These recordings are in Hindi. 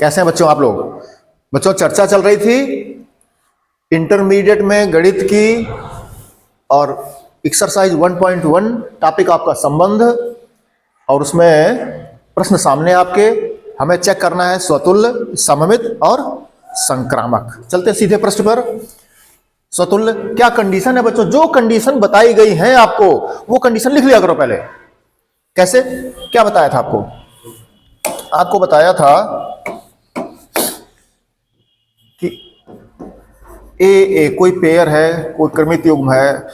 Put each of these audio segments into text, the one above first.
कैसे हैं बच्चों आप लोग? बच्चों चर्चा चल रही थी इंटरमीडिएट में गणित की और एक्सरसाइज 1.1 टॉपिक आपका संबंध, और उसमें प्रश्न सामने आपके, हमें चेक करना है स्वतुल्य, सममित और संक्रामक। चलते सीधे प्रश्न पर। स्वतुल्य क्या कंडीशन है बच्चों? जो कंडीशन बताई गई है आपको वो कंडीशन लिख लिया करो पहले। कैसे? क्या बताया था आपको? आपको बताया था कि ए कोई पेयर है, कोई क्रमित युग्म है,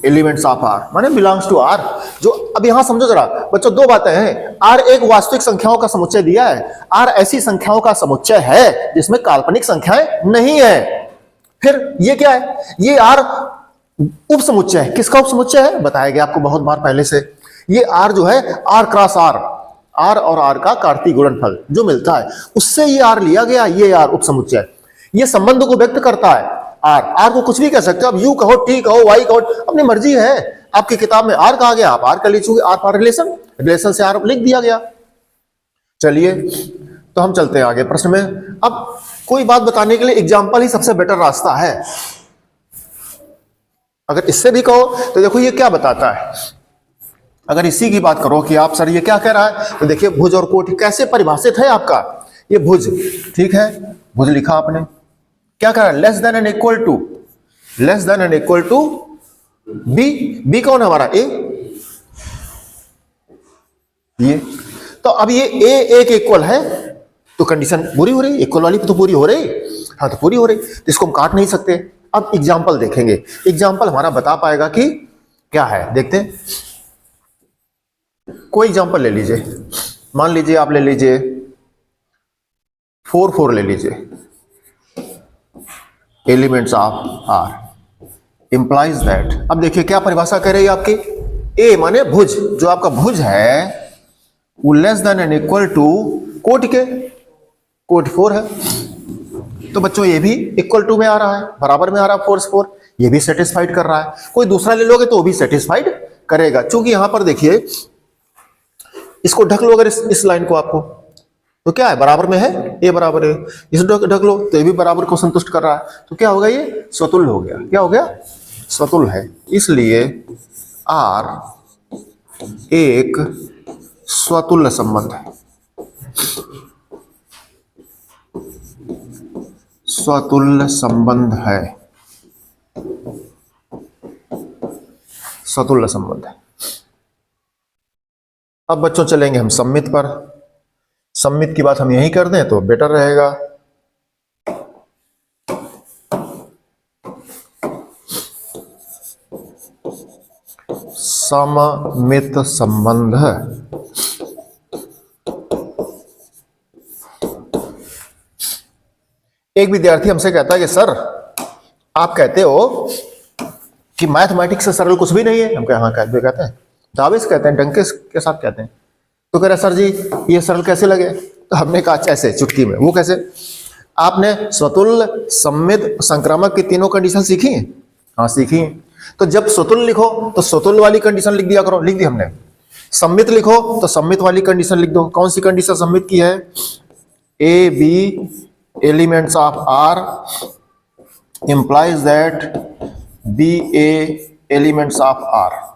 एलिमेंट्स ऑफ आर माने बिलोंग्स टू आर। जो अब यहां समझो जरा बच्चों, दो बातें हैं। आर एक वास्तविक संख्याओं का समुच्चय दिया है, आर ऐसी संख्याओं का समुच्चय है जिसमें काल्पनिक संख्याएं नहीं है। फिर ये क्या है? ये आर उप समुच्चय है। किसका उप समुच्चय है? बताया गया आपको बहुत बार पहले से। ये आर जो है आर क्रॉस आर, आर और आर का कार्तीय गुणनफल जो मिलता है उससे ये आर लिया गया। ये आर उप समुच्चय ये संबंध को व्यक्त करता है। आर को कुछ भी कह सकते हो, अब यू कहो, टी कहो, वाई कहो, अपनी मर्जी है। आपकी किताब में आर कहा गया, आप आर कर लीजिए। आर फॉर रिलेशन, रिलेशन से आर लिख दिया गया। चलिए तो हम चलते हैं आगे प्रश्न में। अब कोई बात बताने के लिए एग्जाम्पल ही सबसे बेटर रास्ता है। अगर इससे भी कहो तो देखो ये क्या बताता है। अगर इसी की बात करो कि आप सर ये क्या कह रहा है, तो देखिए भुज और कोटि कैसे परिभाषित है आपका। ये भुज, ठीक है, भुज लिखा आपने, क्या कह रहा है? Less than and equal to, less than and equal to B. B कौन है हमारा? ए। ये तो अब ये ए के इक्वल है तो कंडीशन पूरी हो रही, इक्वल वाली तो पूरी हो रही। हाँ तो पूरी हो रही, तो इसको हम काट नहीं सकते। अब एग्जाम्पल देखेंगे, एग्जाम्पल हमारा बता पाएगा कि क्या है। देखते हैं, कोई एग्जाम्पल ले लीजिए। मान लीजिए आप ले लीजिए 4 ले लीजिए। Elements of R implies that, अब देखिए क्या परिभाषा कह रही है आपकी। ए माने भुज, जो आपका भुज है वो less than and equal to कोटि के, कोटि 4 है। तो बच्चों ये भी इक्वल टू में आ रहा है, बराबर में आ रहा है 4 से 4, ये भी सेटिस्फाइड कर रहा है। कोई दूसरा ले लोगे तो वो भी सेटिस्फाइड करेगा। चूंकि यहां पर देखिए इसको ढक लो, अगर इस लाइन को आपको, तो क्या है? बराबर में है, ए बराबर है। इस ढक लो तो ये भी बराबर को संतुष्ट कर रहा है। तो क्या होगा? ये स्वतुल्य हो गया। क्या हो गया? स्वतुल्य है। इसलिए आर एक स्वतुल्य संबंध है। स्वतुल्य संबंध है, स्वतुल्य संबंध है। अब बच्चों चलेंगे हम सम्मित पर। सम्मित की बात हम यही कर दें तो बेटर रहेगा। सममित संबंध, एक विद्यार्थी हमसे कहता है कि सर आप कहते हो कि मैथमेटिक्स से सरल कुछ भी नहीं है। हम कहते हैं, दावे से कहते हैं, डंके के साथ कहते हैं। तो कह रहे सर जी ये सरल कैसे लगे? तो हमने कहा ऐसे चुटकी में। वो कैसे? आपने स्वतुल्य, सम्मित, संक्रामक की तीनों कंडीशन सीखी हैं? हाँ सीखी हैं। तो जब स्वतुल्य लिखो तो स्वतुल्य वाली कंडीशन लिख दिया करो। लिख दी हमने। सम्मित लिखो तो सम्मित वाली कंडीशन लिख दो। कौन सी कंडीशन सम्मित की है? A B elements of R implies that b a elements of R.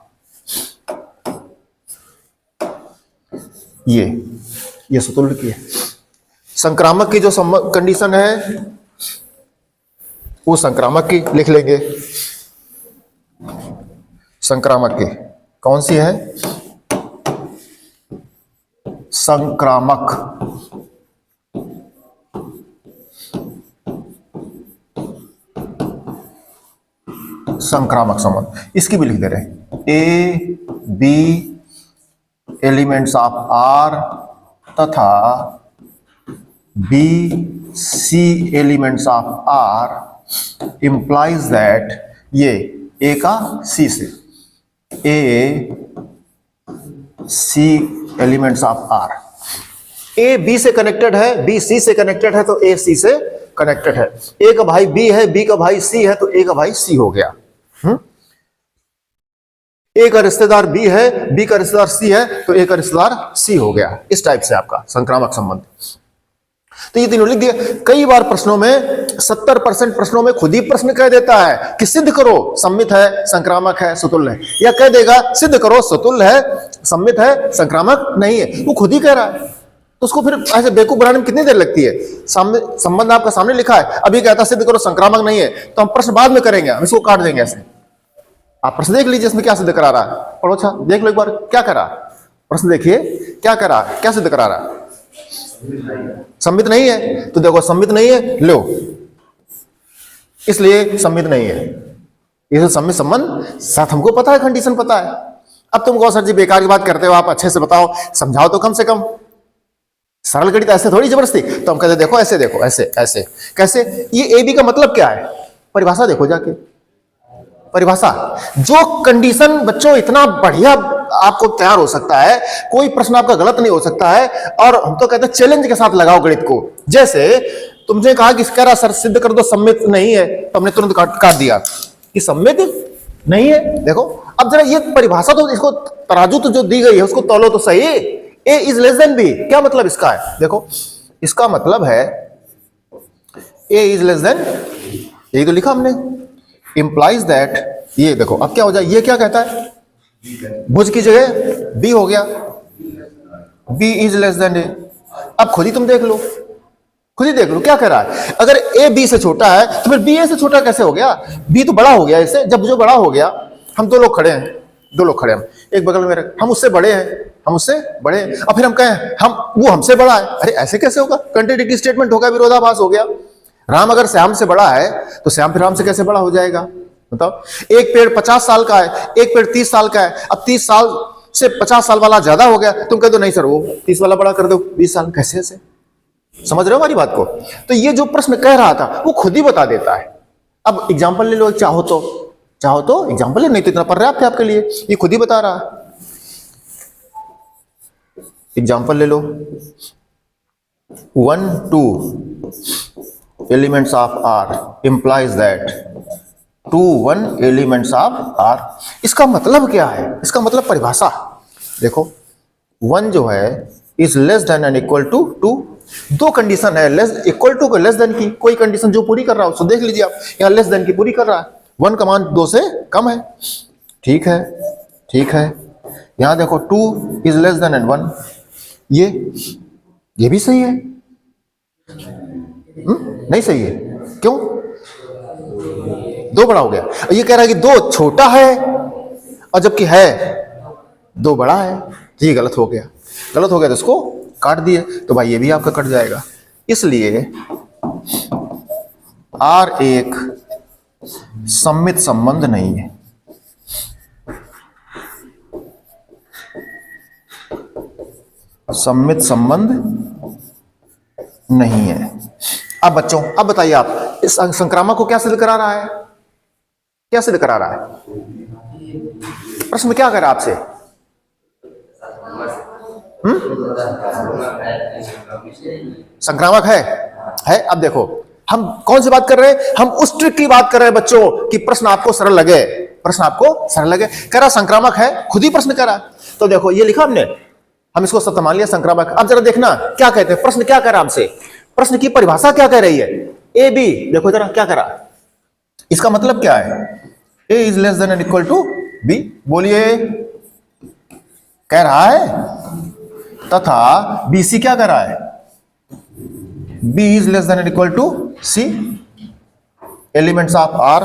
ये स्वतुल्य की है। संक्रामक की जो कंडीशन है वो संक्रामक की लिख लेंगे। संक्रामक की कौन सी है? संक्रामक, संक्रामक संबंध, इसकी भी लिख दे रहे हैं। A B elements of R तथा B C elements of R implies that, ये ए का सी से, A C elements of R. A B से कनेक्टेड है, बी सी से कनेक्टेड है, तो ए सी से कनेक्टेड है। ए का भाई बी है, बी का भाई सी है, तो ए का भाई सी हो गया। ए का रिश्तेदार बी है, बी का रिश्तेदार सी है, तो ए का रिश्तेदार सी हो गया। इस टाइप से आपका संक्रामक संबंध। तो ये तीनों लिख दिया। कई बार प्रश्नों में 70% प्रश्नों में खुद ही प्रश्न कह देता है कि सिद्ध करो सम्मित है, संक्रामक है, सतुल्य है, या कह देगा सिद्ध करो सतुल्य है, सम्मित है, संक्रामक नहीं है। वो खुद ही कह रहा है, तो उसको फिर ऐसे बेवकूफ बनाने में कितनी देर लगती है? सामने संबंध आपका सामने लिखा है, अभी कहता सिद्ध करो संक्रामक नहीं है, तो हम प्रश्न बाद में करेंगे, हम इसको काट देंगे ऐसे। आप प्रश्न देख लीजिए इसमें क्या सिद्ध करा रहा है, पढ़ो अच्छा, देख लो एक बार क्या करा प्रश्न, देखिए क्या करा, क्या सिद्ध करा रहा है? सम्मित नहीं है, तो देखो सम्मित नहीं है, लो इसलिए सम्मित नहीं है। ये सम्मित संबंध साथ हमको पता है, कंडीशन पता है। अब तुम कहो सर जी बेकार की बात करते हो, आप अच्छे से बताओ, समझाओ तो कम से कम। सरल गणित ऐसे थोड़ी जबरदस्ती, तो हम कहते देखो ऐसे, देखो ऐसे ऐसे कैसे, ये ए बी का मतलब क्या है? परिभाषा देखो जाके, परिभाषा। जो कंडीशन बच्चों इतना बढ़िया आपको तैयार हो सकता है, कोई प्रश्न आपका गलत नहीं हो सकता है, और हम तो कहते हैं चैलेंज के साथ लगाओ गणित को। जैसे तुमने कहा कि कह रहा सर सिद्ध कर दो सम्मित नहीं है, तो हमने तुरंत काट दिया कि सम्मित नहीं है। देखो अब जरा ये परिभाषा, तो इसको तराजू तो जो दी गई है उसको तौलो तो सही। ए इज लेस देन बी, क्या मतलब इसका है? देखो इसका मतलब है ए इज लेस देन, यही तो लिखा हमने, इंप्लाइज दैट, ये देखो अब क्या हो जाए, ये क्या कहता है? भुज की जगह बी हो गया, बी इज लेस देन ए। अब खुद ही तुम देख लो, खुद ही देख लो क्या कह रहा है। अगर ए बी से छोटा है तो फिर बी ए से छोटा कैसे हो गया? बी तो बड़ा हो गया इससे। जब जो बड़ा हो गया, हम दो लोग खड़े हैं, दो लोग खड़े हैं, एक बगल में हम उससे बड़े हैं, हम उससे बड़े हैं, और फिर हम कहें हम वो हमसे बड़ा है, अरे ऐसे कैसे होगा? कंट्राडिक्टरी स्टेटमेंट होगा, विरोधाभास हो गया। राम अगर श्याम से बड़ा है तो श्याम फिर राम से कैसे बड़ा हो जाएगा? बताओ। एक पेड़ 50 साल का है, एक पेड़ 30 साल का है, अब 30 साल से 50 साल वाला ज्यादा हो गया, तुम कह दो नहीं सर वो 30 वाला बड़ा कर दो 20 साल, कैसे ऐसे? समझ रहे हो हमारी बात को? तो ये जो प्रश्न कह रहा था वो खुद ही बता देता है। अब एग्जाम्पल ले लो, चाहो तो एग्जाम्पल ले, नहीं तो इतना पर्याप्त है आपके लिए, ये खुद ही बता रहा है। एग्जाम्पल ले लो, 1 2 elements of R implies that 2 1 elements of R। इसका मतलब क्या है? इसका मतलब परिभाषा देखो, 1 जो है is less than and equal to 2। दो कंडीशन है, लेस इक्वल टू को लेस देन की, कोई कंडीशन जो पूरी कर रहा हो, सो देख लीजिए आप, यहां लेस देन की पूरी कर रहा है, 1 का मान 2 से कम है, ठीक है, ठीक है। यहां देखो 2 इज लेस देन एंड 1, ये भी सही है। नहीं सही है, क्यों? 2 बड़ा हो गया, ये कह रहा है कि 2 छोटा है, और जबकि है 2 बड़ा है, तो ये गलत हो गया, गलत हो गया तो इसको काट दिए, तो भाई ये भी आपका कट जाएगा। इसलिए R एक सम्मित संबंध नहीं है। सम्मित संबंध नहीं है। अब बच्चों, अब बताइए आप इस संक्रामक को क्या सिद्ध करा रहा है? क्या सिद्ध करा रहा है? प्रश्न में क्या कह रहा है आपसे? संक्रामक है। अब देखो हम कौन सी बात कर रहे हैं? हम उस ट्रिक की बात कर रहे हैं बच्चों कि प्रश्न आपको सरल लगे, प्रश्न आपको सरल लगे। कह रहा संक्रामक है, खुद ही प्रश्न करा। तो देखो ये लिखा हमने, हम इसको सत्य मान लिया संक्रामक। अब जरा देखना क्या कहते हैं, प्रश्न क्या कह रहा हमसे, प्रश्न की परिभाषा क्या कह रही है? ए बी, देखो जरा क्या करा, इसका मतलब क्या है? ए is less than and equal to B, बोलिए, कह रहा है, तथा बी सी क्या कह रहा है? B is less than and equal to c. Elements of R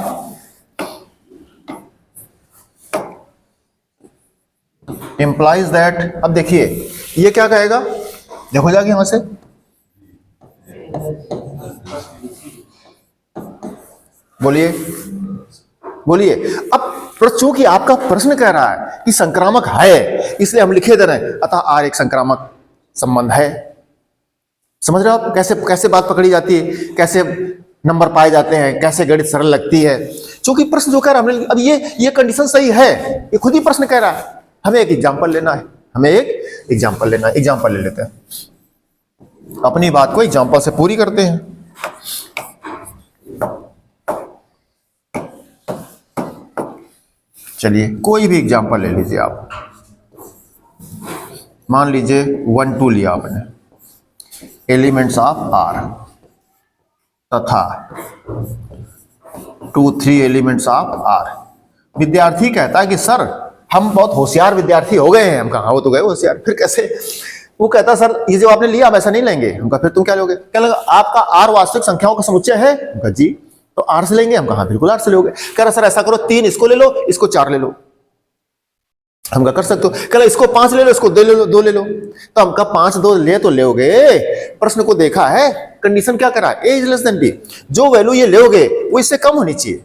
implies that. अब देखिए ये क्या कहेगा, देखो जाके यहां से, बोलिए बोलिए। अब चूंकि आपका प्रश्न कह रहा है कि संक्रामक है, इसलिए हम लिखे दे रहे हैं, अतः आर एक संक्रामक संबंध है। समझ रहे हो आप कैसे कैसे बात पकड़ी जाती है, कैसे नंबर पाए जाते हैं, कैसे गणित सरल लगती है? क्योंकि प्रश्न जो कह रहा है, अब ये कंडीशन सही है, ये खुद ही प्रश्न कह रहा है। हमें एक एग्जाम्पल लेना है, हमें एक एग्जाम्पल लेना है। एग्जाम्पल ले लेते हैं, अपनी बात को एग्जाम्पल से पूरी करते हैं। चलिए कोई भी एग्जाम्पल ले लीजिए आप, मान लीजिए 1 2 लिया आपने। एलिमेंट्स ऑफ आर तथा 2-3 एलिमेंट्स ऑफ आर। विद्यार्थी कहता है कि सर हम बहुत होशियार विद्यार्थी हो गए हैं। हम कहा वो तो गए होशियार, फिर कैसे? वो कहता सर ये जो आपने लिया हम ऐसा नहीं लेंगे। हम कहा फिर तुम क्या लोगे? क्या लगा आपका आर वास्तविक संख्याओं का समुच्चय है? हम कहा जी, तो आर से लेंगे। हम कहा बिल्कुल आर से लोगे। कह रहा सर ऐसा करो 3 इसको ले लो, इसको 4 ले लो। हम कहा कर सकते हो। कह रहा इसको 5 ले लो, इसको 2 ले लो, 2 ले लो। तो हम कहा 5 2 ले तो लोगे, प्रश्न को देखा है, कंडीशन क्या करा? ए इज लेस देन बी। जो वैल्यू ये लोगे वो इससे कम होनी चाहिए,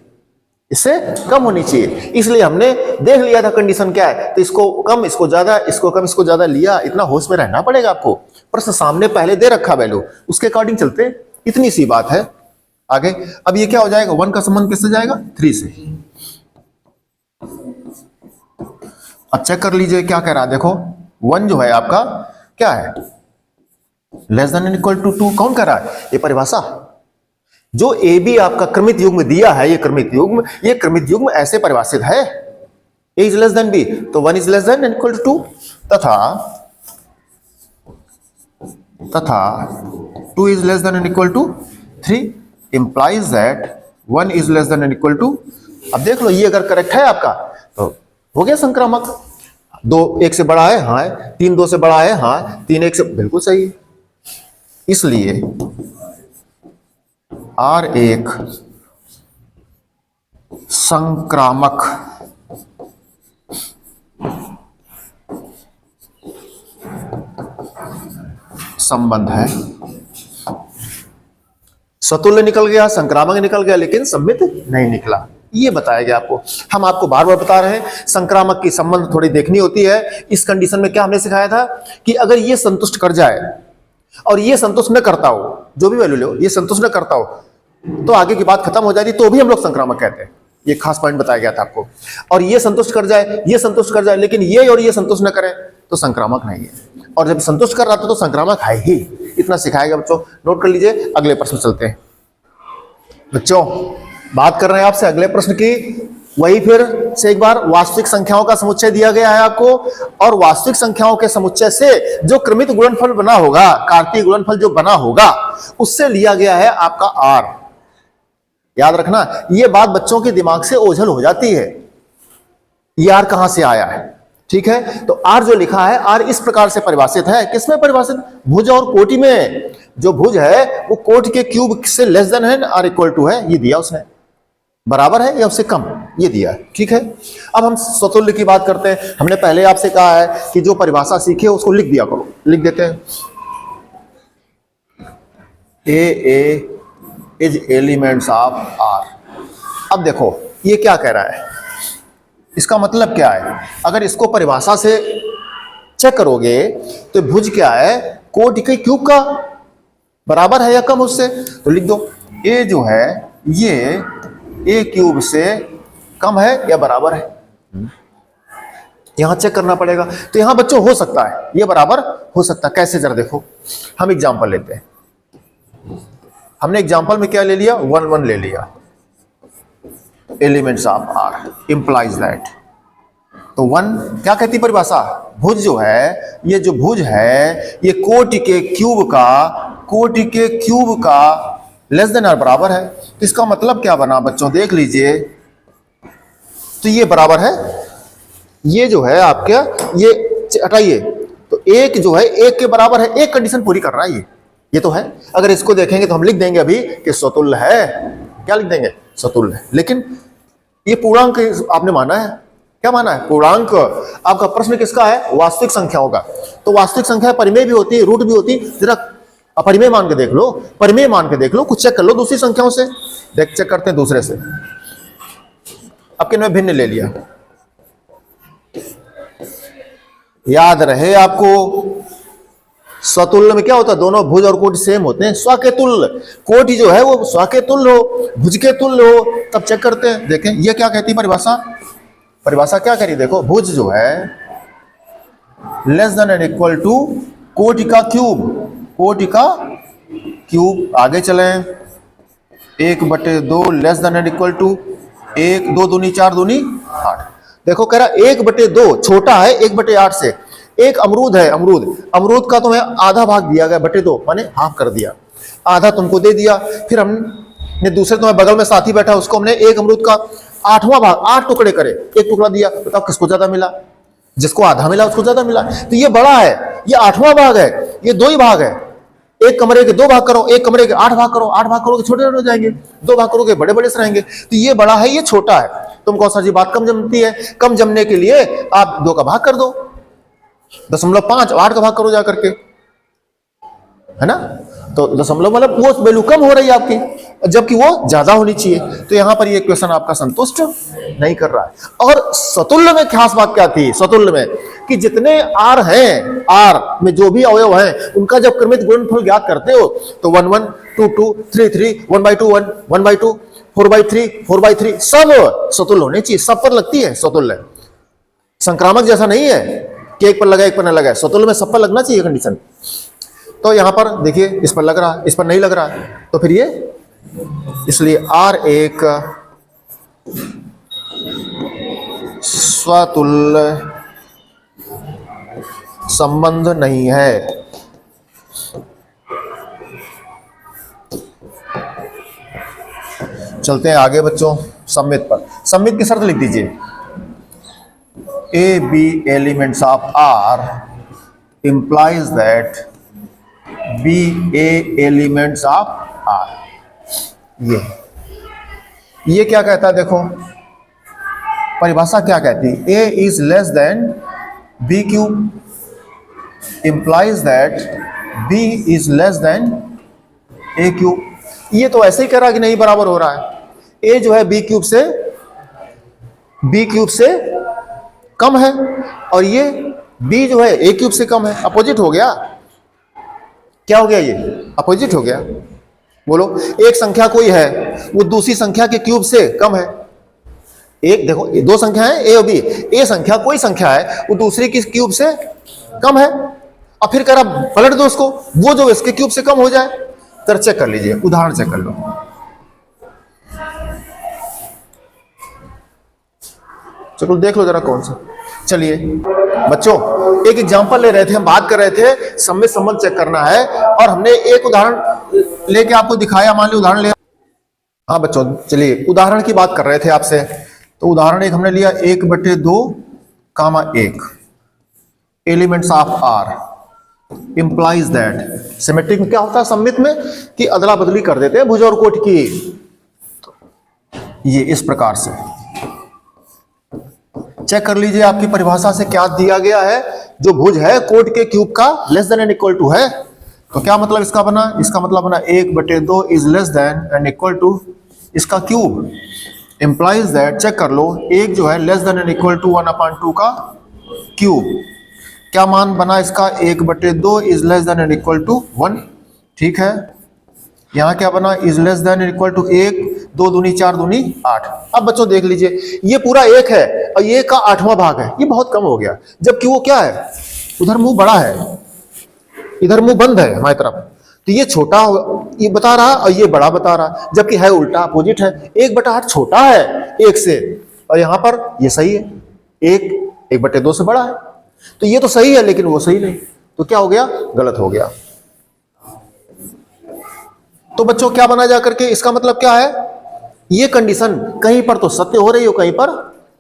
इससे कम होनी चाहिए। इसलिए हमने देख लिया था कंडीशन क्या है, तो इसको कम इसको ज्यादा, इसको कम इसको ज्यादा लिया। इतना होश में रहना पड़ेगा आपको। प्रश्न सामने पहले दे रखा वैल्यू, उसके अकॉर्डिंग चलते, इतनी सी बात है। आगे अब ये क्या हो जाएगा? 1 का संबंध किससे जाएगा? 3 से। अब चेक कर लीजिए क्या कह रहा है। देखो 1 जो है आपका क्या है? Less than and equal to 2। कौन कर रहा है? ये परिभाषा जो ए बी आपका क्रमित युग्म दिया है, ये क्रमित युग्म ऐसे परिभाषित है, ए इज लेस देन बी, तो 1 is less than and equal to 2 तथा 2 is less than and equal to 3 implies that 1 is less than and equal to. अब देख लो ये अगर करेक्ट है आपका तो हो गया संक्रामक। 2 1 से बड़ा है, हाँ है। 3 2 से बड़ा है, हाँ। 3 1 से, बिल्कुल सही है। इसलिए R एक संक्रामक संबंध है। सतुल्य निकल गया, संक्रामक निकल गया, लेकिन सम्मित नहीं निकला। ये बताया गया आपको। हम आपको बार बार बता रहे हैं संक्रामक की संबंध थोड़ी देखनी होती है। इस कंडीशन में क्या हमने सिखाया था कि अगर ये संतुष्ट कर जाए और ये संतुष्ट न करता हो, जो भी वैल्यू लो, ये संतुष्ट न करता हो, तो आगे की बात खत्म हो जाती, तो भी हम लोग संक्रामक कहते हैं। ये खास पॉइंट बताया गया था आपको। और ये संतुष्ट कर जाए, ये संतुष्ट कर जाए, लेकिन ये और ये संतुष्ट न करे तो संक्रामक नहीं है। और जब संतुष्ट कर रहा था तो संक्रामक है ही। इतना सिखाएगा बच्चों, नोट कर लीजिए। अगले प्रश्न चलते हैं बच्चों। बात कर रहे हैं आपसे अगले प्रश्न की। वही फिर से एक बार, वास्तविक संख्याओं का समुच्चय दिया गया है आपको, और वास्तविक संख्याओं के समुच्चय से जो क्रमित गुणनफल बना होगा, कार्तीय गुणनफल जो बना होगा, उससे लिया गया है आपका आर। याद रखना, ये बात बच्चों के दिमाग से ओझल हो जाती है, ये आर कहां से आया है। ठीक है, तो आर जो लिखा है, आर इस प्रकार से परिभाषित है। किसमें परिभाषित? भुज और कोटि में। जो भुज है वो कोटि के क्यूब से लेस देन है, आर इक्वल टू है, ये दिया उसने, बराबर है या उससे कम, ये दिया है। ठीक है, अब हम स्वतुल्य की बात करते हैं। हमने पहले आपसे कहा है कि जो परिभाषा सीखे उसको लिख दिया करो। लिख देते हैं, ए इज एलिमेंट्स ऑफ आर। अब देखो ये क्या कह रहा है, इसका मतलब क्या है? अगर इसको परिभाषा से चेक करोगे तो भुज क्या है? कोटि के क्यूब का बराबर है या कम उससे, तो लिख दो ए जो है ये ए क्यूब से कम है या बराबर है। यहां चेक करना पड़ेगा। तो यहां बच्चों हो सकता है ये बराबर हो सकता है। कैसे? जरा देखो, हम एग्जांपल लेते हैं। हमने एग्जांपल में क्या ले लिया? 1 1 ले लिया। Elements of R implies that, तो 1 क्या कहती परिभाषा? भुज जो है, ये जो भुज है ये कोटि के क्यूब का लेस देन आर बराबर है। तो इसका मतलब क्या बना बच्चों? देख लीजिए, तो ये बराबर है, ये जो है आपका, ये हटाइए, तो एक जो है एक के बराबर है। एक कंडीशन पूरी कर रहा है ये तो है। अगर इसको देखेंगे तो हम लिख देंगे अभी कि स्वतुल्य है। क्या लिख देंगे? स्वतुल्य है। लेकिन ये पूर्णांक आपने माना है। क्या माना है? पूर्णांक। आपका प्रश्न किसका है? वास्तविक संख्याओं का। तो वास्तविक संख्या परिमेय भी होती है, रूट भी होती है। जरा अपरिमेय मान के देख लो, परिमेय मान के देख लो, कुछ चेक कर लो दूसरी संख्याओं से। देख, चेक करते हैं दूसरे से। अब किन में भिन्न ले लिया, याद रहे आपको, स्वतुल्य में क्या होता है? दोनों भुज और कोटि सेम होते हैं। स्व के तुल्य, कोटि जो है वो स्व के तुल्य हो, भुज के तुल्य हो, तब चेक करते हैं। देखें ये क्या कहती है परिभाषा। परिभाषा क्या करी? देखो, भुज जो है less than and equal to कोटि का क्यूब। कोटि का क्यूब, आगे चलें, 1/2 less than and equal to 1 2 दूनी 4 दूनी 8। देखो कह रहा 1/2 छोटा है 1/8 से। एक अमरूद है, अमरूद का तुम्हें आधा भाग दिया गया बटे 2, माने हाफ कर दिया, आधा तुमको दे दिया। फिर हमने दूसरे तुम्हें बगल में साथी बैठा, उसको हमने एक अमरूद का 8वां भाग, 8 टुकड़े करे, एक टुकड़ा दिया, बताओ किसको ज्यादा मिला? जिसको आधा मिला उसको ज्यादा मिला। तो ये बड़ा है, ये 8वां भाग है, ये 2 ही भाग है। एक कमरे के 2 भाग करो, एक कमरे के 8 भाग करो, 8 भाग करोगे छोटे हो जाएंगे, 2 भाग करोगे बड़े बड़े से रहेंगे। तो ये बड़ा है, ये छोटा है। तुम कौन सा जी बात कम जमती है, कम जमने के लिए आप 2 का भाग कर दो, 0.5, 8 का भाग करो जाकर के, है ना? तो दशमलव मतलब वो वैल्यू कम हो रही है आपकी, जबकि वो ज्यादा होनी चाहिए। तो यहां पर ये क्वेश्चन आपका संतुष्ट नहीं कर रहा है। और सतुल्य में खास बात क्या थी? सतुल्य में कि जितने आर हैं, आर में जो भी अवयव हैं, उनका जब क्रमित गुणनफल ज्ञात करते हो तो 1 1 2 2 3 3 1/2 1 1/2 4/3 4/3 सब सतुल्य होने चाहिए। सब पर लगती है सतुल्य, संक्रामक जैसा नहीं है कि एक पर लगा एक पर न लगा, सतुल्य में सब पर लगना चाहिए कंडीशन। तो यहां पर देखिए इस पर लग रहा है, इस पर नहीं लग रहा है, तो फिर ये, इसलिए R एक स्वतुल्य संबंध नहीं है। चलते हैं आगे बच्चों सममित पर। सममित की शर्त लिख दीजिए, a B elements of R implies that b a elements of R। ये क्या कहता है? देखो परिभाषा क्या कहती है? ए is less than B cube implies that B is less than A cube. ये तो ऐसे ही कह रहा है कि नहीं बराबर हो रहा है। ए जो है बी क्यूब से कम है, और ये बी जो है ए क्यूब से कम है। अपोजिट हो गया। क्या हो गया? ये अपोजिट हो गया। बोलो, एक संख्या कोई है वो दूसरी संख्या के क्यूब से कम है। एक देखो, 2 संख्या है ए और बी, ए संख्या कोई संख्या है वो दूसरी की क्यूब से कम है, और फिर कह रहा पलट दो उसको, वो जो इसके क्यूब से कम हो जाए। तो चेक कर लीजिए, उदाहरण चेक कर लो। चलो देख लो जरा कौन सा। चलिए बच्चों, एक एग्जांपल ले रहे थे, हम बात कर रहे थे सममित संबंध चेक करना है, और हमने एक उदाहरण लेके आपको दिखाया। मान ली उदाहरण ले, हाँ बच्चों चलिए उदाहरण की बात कर रहे थे आपसे। तो उदाहरण एक हमने लिया 1/2, 1 elements of R implies that. Symmetric में क्या होता है? सममित में कि अदला बदली कर देते हैं भुज और कोट की। ये इस प्रकार से चेक कर लीजिए आपकी परिभाषा से क्या दिया गया है। जो भुज है कोट के क्यूब का less than and equal to है, तो क्या मतलब इसका बना? इसका मतलब बना 1/2 is less than and equal to इसका क्यूब। इंप्लाइज दैट, चेक कर लो, एक जो है less than and equal to 1/2 का क्यूब। क्या मान बना इसका? 1/2 is less than and equal to 1। ठीक है, यहां क्या बना? Is less than and equal to 1, 2 दूनी 4 दूनी 8। अब बच्चों देख लीजिए, ये पूरा 1 है और ये का 8वां भाग है, ये बहुत कम हो गया। जबकि वो क्या है? उधर मुंह बड़ा है, इधर मुंह बंद है हमारी तरफ। तो ये छोटा ये बता रहा और ये बड़ा बता रहा, जबकि है उल्टा, अपोजिट है। 1/8 छोटा है 1 से, और यहां पर ये सही है, 1/2 से बड़ा है। तो ये तो सही है लेकिन वो सही नहीं, तो क्या हो गया? गलत हो गया। तो बच्चों क्या बना जा करके? इसका मतलब क्या है? ये कंडीशन कहीं पर तो सत्य हो रही हो, कहीं पर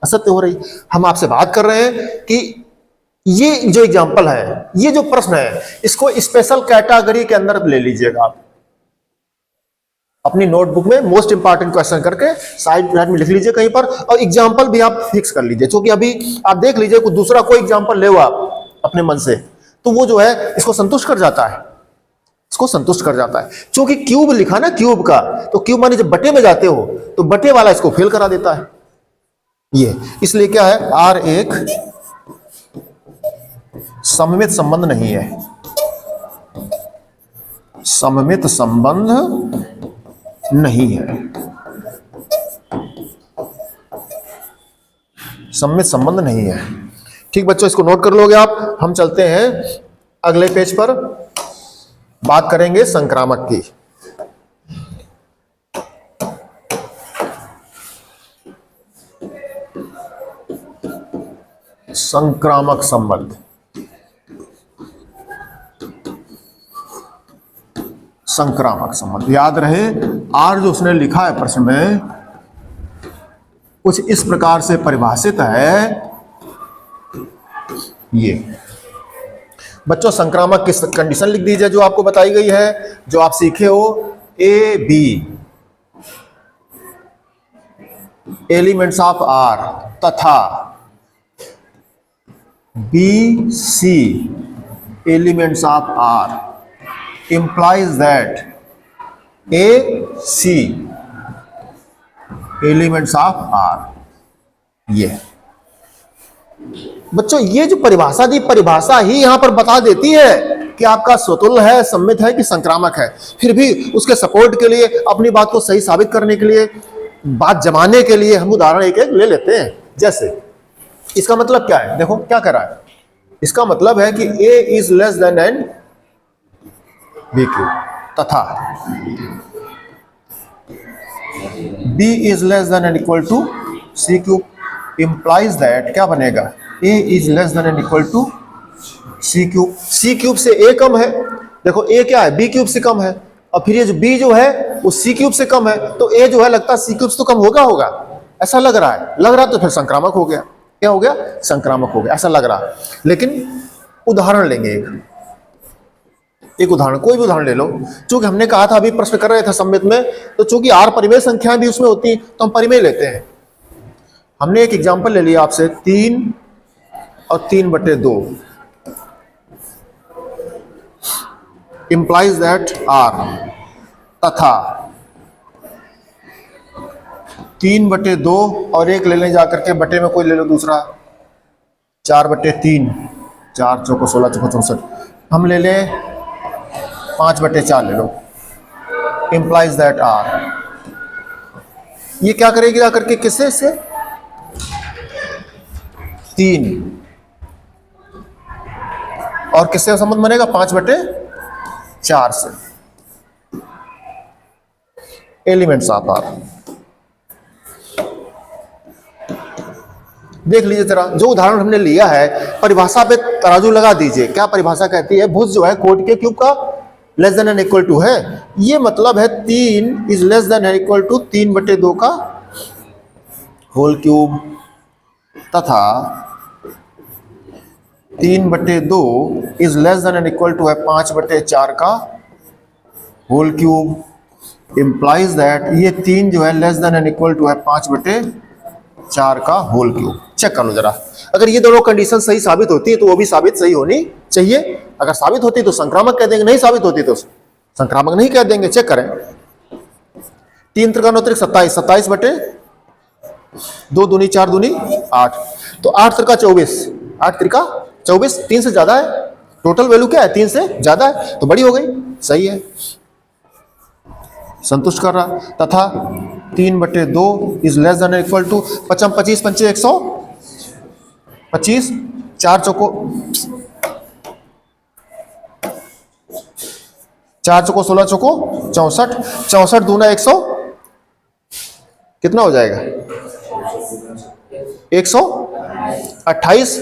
असत्य हो रही। हम आपसे बात कर रहे हैं कि ये जो एग्जांपल है, ये जो प्रश्न है, इसको स्पेशल कैटेगरी के अंदर ले लीजिएगा आप अपनी नोटबुक में। मोस्ट इंपॉर्टेंट क्वेश्चन करके साइड में लिख लीजिए कहीं पर, और एग्जांपल भी आप फिक्स कर लीजिए। क्योंकि अभी आप देख लीजिए कुछ दूसरा कोई एग्जांपल ले आप अपने मन से, तो वो जो है इसको संतुष्ट कर जाता है, इसको संतुष्ट कर जाता है। क्योंकि क्यूब लिखा ना क्यूब का, तो क्यूब माने जब बटे में जाते हो तो बटे वाला इसको फेल करा देता है। ये इसलिए क्या है? R एक सममित संबंध नहीं है, सममित संबंध नहीं है, सममित संबंध नहीं है। ठीक बच्चों, इसको नोट कर लोगे आप। हम चलते हैं अगले पेज पर, बात करेंगे संक्रामक की। संक्रामक संबंध संक्रामक संबंध। याद रहे आर जो उसने लिखा है प्रश्न में कुछ इस प्रकार से परिभाषित है। ये बच्चों संक्रामक की कंडीशन लिख दीजिए जो आपको बताई गई है, जो आप सीखे हो। A B elements of R तथा B C elements of R implies that A C elements of R. ये बच्चों ये जो परिभाषा दी, परिभाषा ही यहां पर बता देती है कि आपका स्वतुल्य है, सम्मित है कि संक्रामक है। फिर भी उसके सपोर्ट के लिए, अपनी बात को सही साबित करने के लिए, बात जमाने के लिए हम उदाहरण एक एक ले लेते हैं। जैसे इसका मतलब क्या है, देखो क्या कर रहा है। इसका मतलब है कि a is less than and b q तथा b is less than and equal to c cube implies that क्या बनेगा, a is less than and equal to c cube. C cube से a कम है, देखो a क्या है, b क्यूब से कम है, और फिर ये जो b जो है वो सी क्यूब से कम है, तो a जो है लगता है सी क्यूब से तो कम होगा ऐसा लग रहा है, तो फिर संक्रामक हो गया। क्या हो गया, संक्रामक हो गया, ऐसा लग रहा है। लेकिन उदाहरण लेंगे एक उदाहरण, कोई भी उदाहरण ले लो। चूंकि हमने कहा था, अभी प्रश्न कर रहे थे सम्मित में, तो चूंकि आर परिमेय संख्याएं भी उसमें होती तो हम परिमेय लेते हैं। हमने एक एग्जांपल ले लिया आपसे 3 और 3/2 इंप्लाइज दैट आर तथा 3/2 और एक ले लें जाकर के बटे में कोई ले लो दूसरा 4/3, 4 चौको 16 चौको 64, हम ले लें 5/4 ले लो, इंप्लाइज दैट आर। ये क्या करेगी जाकर के किससे से 3 और किससे संबंध बनेगा 5/4 से एलिमेंट्स ऑफ आर। देख लीजिए जरा, जो उदाहरण हमने लिया है परिभाषा पे तराजू लगा दीजिए। क्या परिभाषा कहती है, भुज जो है कोट के क्यूब का less than and equal to है, ये मतलब है 3 is less than and equal to 3/2 का होल क्यूब तथा 3/2 is less than and equal to है 5/4 का होल क्यूब इंप्लाइज दैट ये 3 जो है less than and equal to है 5/4 का होल क्यूब। चेक कर लो जरा, अगर ये दोनों कंडीशन सही साबित होती है तो वो भी साबित सही होनी चाहिए। अगर साबित होती तो संक्रामक कह देंगे, नहीं साबित होती तो संक्रामक नहीं कह देंगे। चेक करें 3 त्रिकोणोत्तरी 27, 27/2 दूनी 4 दूनी 8, तो 8 त्रिका 24, 8 त्रिका 24, 3 से ज्यादा है, टोटल वैल्यू क्या है 3 से ज्यादा है, तो बड़ी हो गई, सही है, संतुष्ट कर रहा। तथा 3/2 is less than equal to 25 पंचे 125, 4 चौको 16 चौको 64, 64 दूना 100 कितना हो जाएगा 128,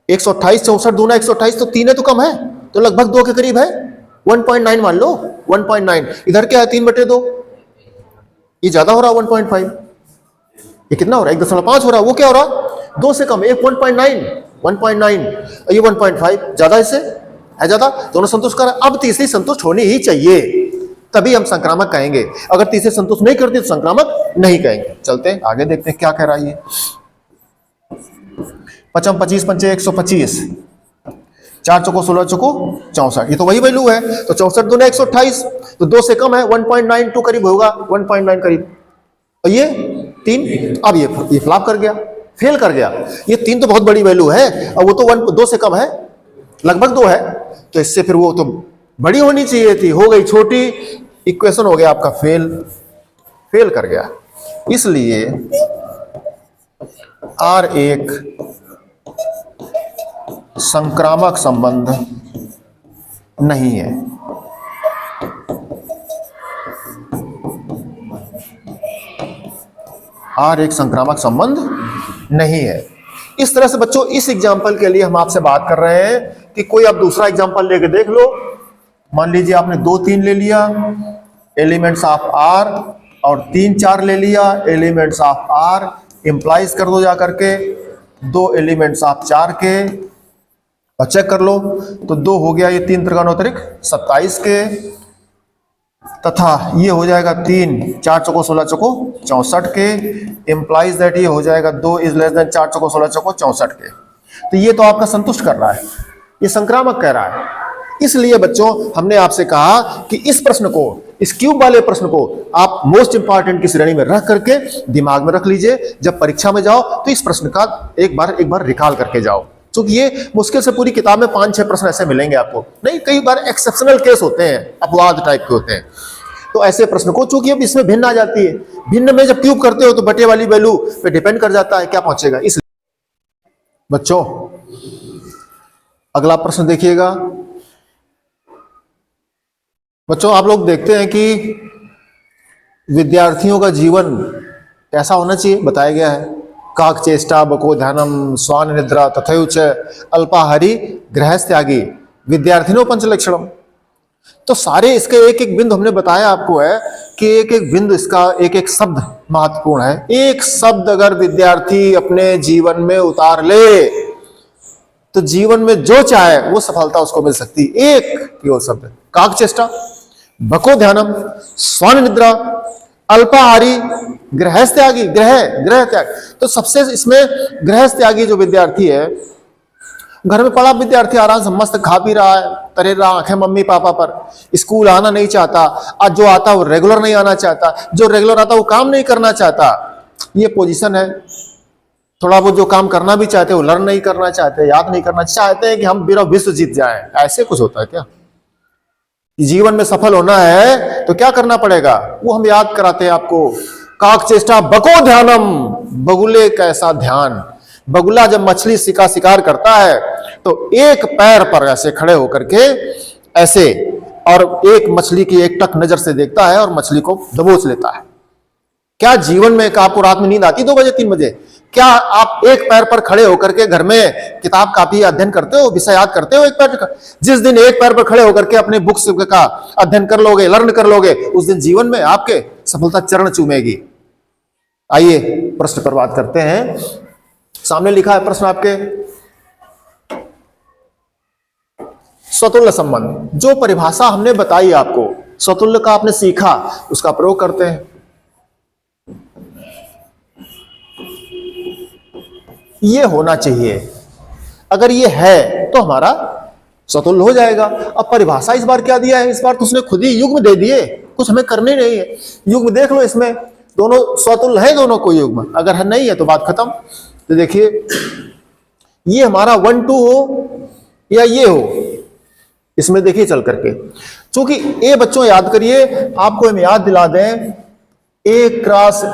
128 64 दूना 128, तो 3 है तो कम है, तो लगभग 2 के करीब है, 1.9 मान लो, 1.9। इधर क्या है 3/2, ये ज्यादा हो रहा 1.5, ये कितना हो रहा है 1.5 हो रहा, वो क्या हो रहा 2 से कम, 1.9, ये 1.5 ज्यादा, इससे है ज्यादा, दोनों संतुष्ट कर। अब तीसरी संतुष्ट होनी ही चाहिए, तभी हम संक्रामक कहेंगे। अगर तीसरी संतुष्ट नहीं करती तो संक्रामक नहीं कहेंगे। चलते हैं आगे, देखते हैं क्या कह रहा है ये। 25 पंचे 125, 4 चौको 16 चौको 64, ये तो वही वैल्यू है, तो 64 दूना 128, तो 2 से कम है, 1.92 करीब होगा, 1.9 करीब, और ये 3, अब ये फ्लॉप कर गया, फेल कर गया। ये 3 तो बहुत बड़ी वैल्यू है, और वो तो 2 से कम है, लगभग 2 है, तो इससे फिर वो तो बड़ी होनी चाहिए थी, हो गई छोटी, इक्वेशन हो गया आपका फेल कर गया। इसलिए आर एक संक्रामक संबंध नहीं है। आर एक संक्रामक संबंध नहीं है। इस तरह से बच्चों इस एग्जाम्पल के लिए हम आपसे बात कर रहे हैं कि कोई अब दूसरा एग्जाम्पल लेके देख लो मान लीजिए आपने 2 3 ले लिया एलिमेंट्स ऑफ आर, और 3 4 ले लिया एलिमेंट्स ऑफ आर, इंप्लाइज कर दो जा करके 2 एलिमेंट्स ऑफ 4 के, और चेक कर लो तो 2 हो गया ये 3 त्रिकोणोत्तरिक 27 के, तथा ये हो जाएगा 3 4 चौको 16 चौको 64 के, इंप्लाइज दैट ये हो जाएगा 2 इज लेस देन 4 चौको 16 चौको 64 के। तो ये तो आपका संतुष्ट कर रहा है, ये संक्रामक कह रहा है। इसलिए बच्चों हमने आपसे कहा कि इस प्रश्न को, इस क्यूब वाले प्रश्न को आप मोस्ट इंपॉर्टेंट की श्रेणी में रख करके दिमाग में रख लीजिए। जब परीक्षा में जाओ तो इस प्रश्न का एक बार रिकॉल करके जाओ, क्योंकि ये मुश्किल से पूरी किताब में 5-6 प्रश्न ऐसे मिलेंगे आपको। नहीं, कई बार एक्सेप्शनल केस होते हैं, अपवाद टाइप के होते हैं, तो ऐसे प्रश्न को, चूंकि अब इसमें भिन्न आ जाती है, भिन्न में जब क्यूब करते हो तो बटे वाली वैल्यू पे डिपेंड कर जाता है क्या पहुंचेगा। इसलिए बच्चों अगला प्रश्न देखिएगा। बच्चों आप लोग देखते हैं कि विद्यार्थियों का जीवन कैसा होना चाहिए, बताया गया है काक चेष्टा बको ध्यानम स्वान निद्रा तथैव च अल्पाहारी गृहस्थ्यागी विद्यार्थिनो पंचलक्षणम। तो सारे इसके एक एक बिंदु हमने बताया आपको है कि एक एक बिंदु, इसका एक एक शब्द महत्वपूर्ण है। एक शब्द अगर विद्यार्थी अपने जीवन में उतार ले तो जीवन में जो चाहे वो सफलता उसको मिल सकती है। एक केवल शब्द, काक चेष्टा बको ध्यानम स्वान निद्रा अल्पाहारी गृहस्थ्यागी, ग्रह त्याग। तो सबसे इसमें गृहस्थ्यागी जो विद्यार्थी है, घर में पड़ा विद्यार्थी आराम से मस्त खा पी रहा है, तरे रहा आंखें मम्मी पापा पर, स्कूल आना नहीं चाहता, आज जो आता वो रेगुलर नहीं आना चाहता, जो रेगुलर आता वो काम नहीं करना चाहता, ये पोजीशन है। थोड़ा वो जो काम करना भी चाहते वो लर्न नहीं करना चाहते, याद नहीं करना चाहते हैं कि हम बिना विश्व जीत जाए। ऐसे कुछ होता है क्या? जीवन में सफल होना है तो क्या करना पड़ेगा वो हम याद कराते हैं आपको। काक चेष्टा बको ध्यानम, बगुले कैसा ध्यान। बगुला जब मछली का शिकार करता है तो एक पैर पर ऐसे खड़े होकर के ऐसे, और एक मछली की एक टक नजर से देखता है और मछली को दबोच लेता है। क्या जीवन में आपको रात में नींद आती 2 बजे 3 बजे? क्या आप एक पैर पर खड़े होकर के घर में किताब कापी अध्ययन करते हो, विषय याद करते हो एक पैर पर? जिस दिन एक पैर पर खड़े होकर के अपने बुक्स का अध्ययन कर लोगे, लर्न कर लोगे, उस दिन जीवन में आपके सफलता चरण चूमेगी। आइए प्रश्न पर बात करते हैं। सामने लिखा है प्रश्न आपके, स्वतुल्य संबंध। जो परिभाषा हमने बताई आपको, स्वतुल्य का आपने सीखा, उसका प्रयोग करते हैं। ये होना चाहिए, अगर ये है तो हमारा स्वतुल्य हो जाएगा। अब परिभाषा इस बार क्या दिया है? इस बार तो उसने खुद ही युग्म दे दिए, कुछ हमें करने नहीं है। युग्म देख लो, इसमें दोनों स्वतुल्य है, दोनों को युग्म। अगर है नहीं है तो बात खत्म। तो देखिए ये हमारा 1 2 हो या ये हो, इसमें देखिए चल करके, क्योंकि ए बच्चों याद करिए, आपको हम याद दिला दें, ए क्रॉस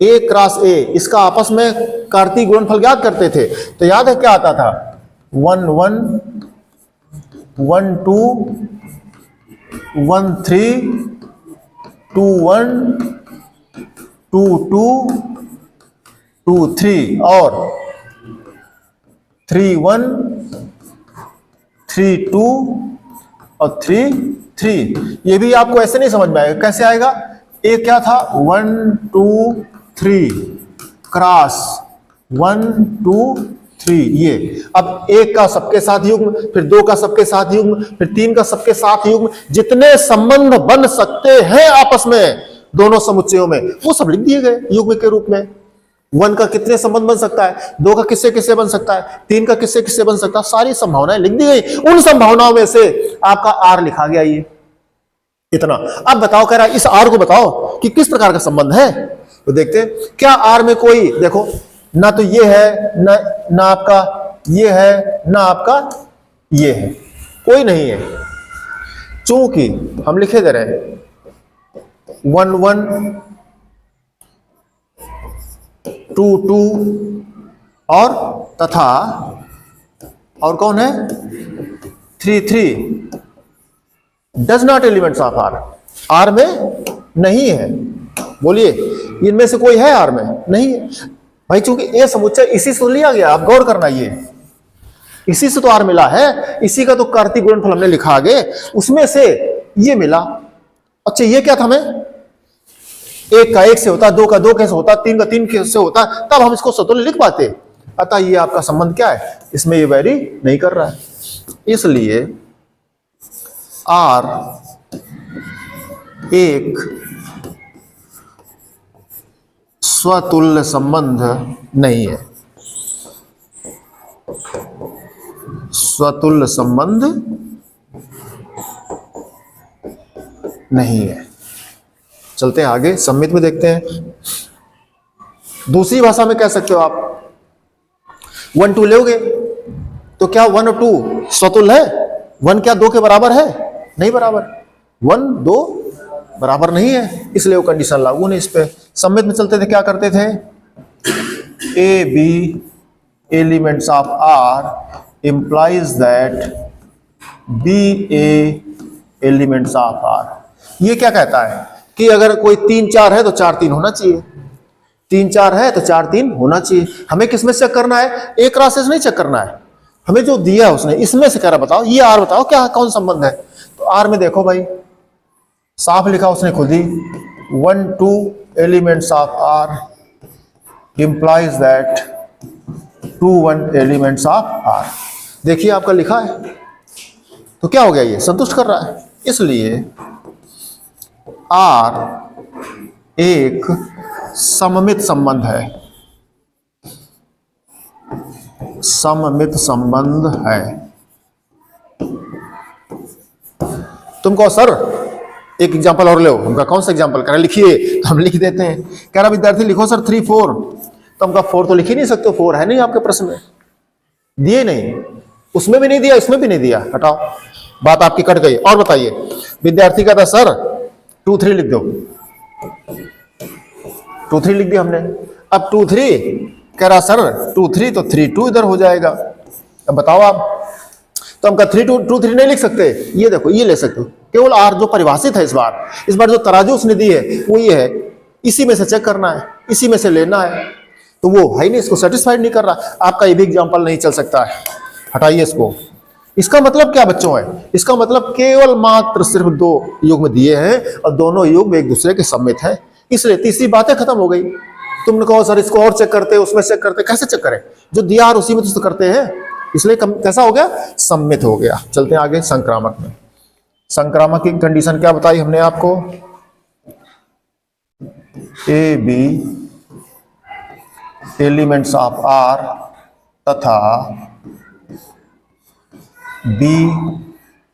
ए, इसका आपस में कार्तीय गुणनफल याद करते थे तो याद है क्या आता था? 1 1 1 2 1 3 2 1 2 2 2 3 और 3 1 3 2 और 3 3। ये भी आपको ऐसे नहीं समझ में आएगा, कैसे आएगा? एक क्या था? 1 2 3 क्रॉस 1 2 3 ये। अब एक का सबके साथ युग्म, फिर 2 का सबके साथ युग्म, फिर 3 का सबके साथ युग्म, जितने संबंध बन सकते हैं आपस में दोनों समुच्चयों में वो सब लिख दिए गए युग्म के रूप में। 1 का कितने संबंध बन सकता है, 2 का किससे किससे बन सकता है, 3 का किससे किससे बन सकता है, सारी संभावनाएं लिख दी गई। उन संभावनाओं में से आपका आर लिखा गया ये इतना। अब बताओ, कह रहा है इस आर को बताओ कि किस प्रकार का संबंध है। तो देखते हैं क्या आर में कोई, देखो ना तो ये है ना आपका ये है ना आपका ये है, कोई नहीं है। चूंकि हम लिखे दे रहे हैं 1 1 2 2 और तथा और कौन है 3 3 does not elements of R. R में नहीं है। बोलिए इनमें से कोई है आर में? नहीं है भाई, चूंकि ए समुच्चय इसी से लिया गया। आप गौर करना, ये इसी से तो आर मिला है, इसी का तो कार्तीय गुणनफल हमने लिखा आगे, उसमें से ये मिला। अच्छा ये क्या था, हमें एक का एक से होता, दो का दो कैसे होता, तीन का तीन कैसे होता, तब हम इसको स्वतंत्र लिख पाते। अतः ये आपका संबंध क्या है, इसमें ये वैरी नहीं कर रहा है, इसलिए आर एक स्वतुल्य संबंध नहीं है, स्वतुल्य संबंध नहीं है। चलते हैं आगे, सम्मित में देखते हैं। दूसरी भाषा में कह सकते हो आप, 1 2 लोगे तो क्या 1 और 2 स्वतुल्य है? 1 क्या 2 के बराबर है? नहीं बराबर, 1 2 बराबर नहीं है, इसलिए वो कंडीशन लागू नहीं इस पे। सम्मित में चलते थे, क्या करते थे, a B elements of R implies that b a elements of R. ये क्या कहता है कि अगर कोई 3 4 है तो 4 3 होना चाहिए, 3 4 है तो 4 3 होना चाहिए। हमें किसमें चेक करना है, एक राशि से नहीं चेक करना है, हमें जो दिया है उसने इसमें से कह रहा बताओ, ये आर बताओ क्या कौन संबंध है। तो आर में देखो भाई, साफ लिखा उसने खुद ही, 1 2 elements of R implies that 2 1 elements of R. देखिए आपका लिखा है, तो क्या हो गया, ये संतुष्ट कर रहा है। इसलिए आर एक सममित संबंध है, सममित संबंध है। तुमको सर एक एग्जांपल और लो, हमका कौन सा एग्जांपल कह रहा लिखिए, तो हम लिख देते हैं। कह रहा विद्यार्थी लिखो सर 3 4, तो हमका 4 तो लिख ही नहीं सकते, 4 है नहीं आपके प्रश्न में, दिए नहीं, उसमें भी नहीं दिया, इसमें भी नहीं दिया, हटाओ, बात आपकी कट गई। और बताइए, विद्यार्थी कहता सर 2 3 लिख दो, 2 3 लिख दिया हमने। अब 2 3 कह रहा सर 2 3 तो 3 2 इधर हो जाएगा, अब बताओ आप। तो हम 3 2 3 नहीं लिख सकते, ये देखो ये ले सकते हो, केवल आर जो परिभाषित है इस बार जो तराजू उसने दी है वो ये है, इसी में से चेक करना है, इसी में से लेना है, तो वो है नहीं, इसको सेटिस्फाइड नहीं कर रहा। आपका ये भी एग्जाम्पल नहीं चल सकता है, हटाइए इसको। इसका मतलब क्या बच्चों है, इसका मतलब केवल मात्र सिर्फ 2 युग्म दिए हैं और दोनों युग्म एक दूसरे के सम्मित है, इसलिए तीसरी बातें खत्म हो गई। तुमने कहो सर इसको और चेक करते, उसमें चेक करते, कैसे चेक करें, जो दिया और उसी में तो करते हैं, इसलिए कैसा हो गया, सम्मित हो गया। चलते हैं आगे संक्रामक में। संक्रामक की कंडीशन क्या बताई हमने आपको, A B elements of R तथा B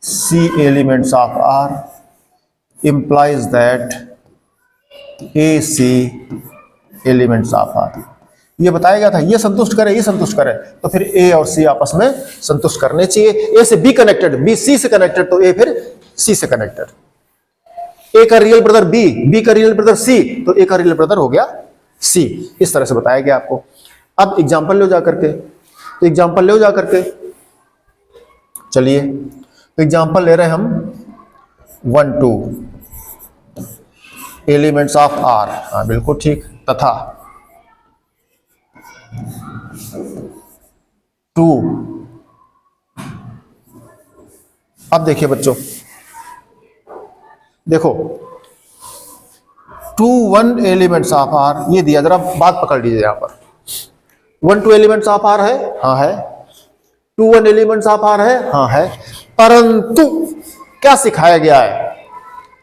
C elements of R implies that A C elements of R. ये बताया गया था, ये संतुष्ट करे, ये संतुष्ट करे, तो फिर ए और सी आपस में संतुष्ट करने चाहिए। ए से बी कनेक्टेड, बी सी से कनेक्टेड, तो ए फिर सी से कनेक्टेड। ए का रियल ब्रदर बी, बी का रियल ब्रदर सी, तो ए का रियल ब्रदर हो गया सी। इस तरह से बताया गया आपको। अब एग्जाम्पल ले जा करके, तो एग्जाम्पल ले जा करके चलिए, तो एग्जाम्पल ले रहे हैं हम 1 2 एलिमेंट्स ऑफ आर, हाँ बिल्कुल ठीक, तथा 2। अब देखिए बच्चों, देखो 2 1 एलिमेंट्स ऑफ आर ये दिया, जरा बात पकड़ लीजिए यहां पर। 1 2 एलिमेंट्स ऑफ आर है, हाँ है। 2 1 एलिमेंट्स ऑफ आर है, हाँ है। परंतु क्या सिखाया गया है,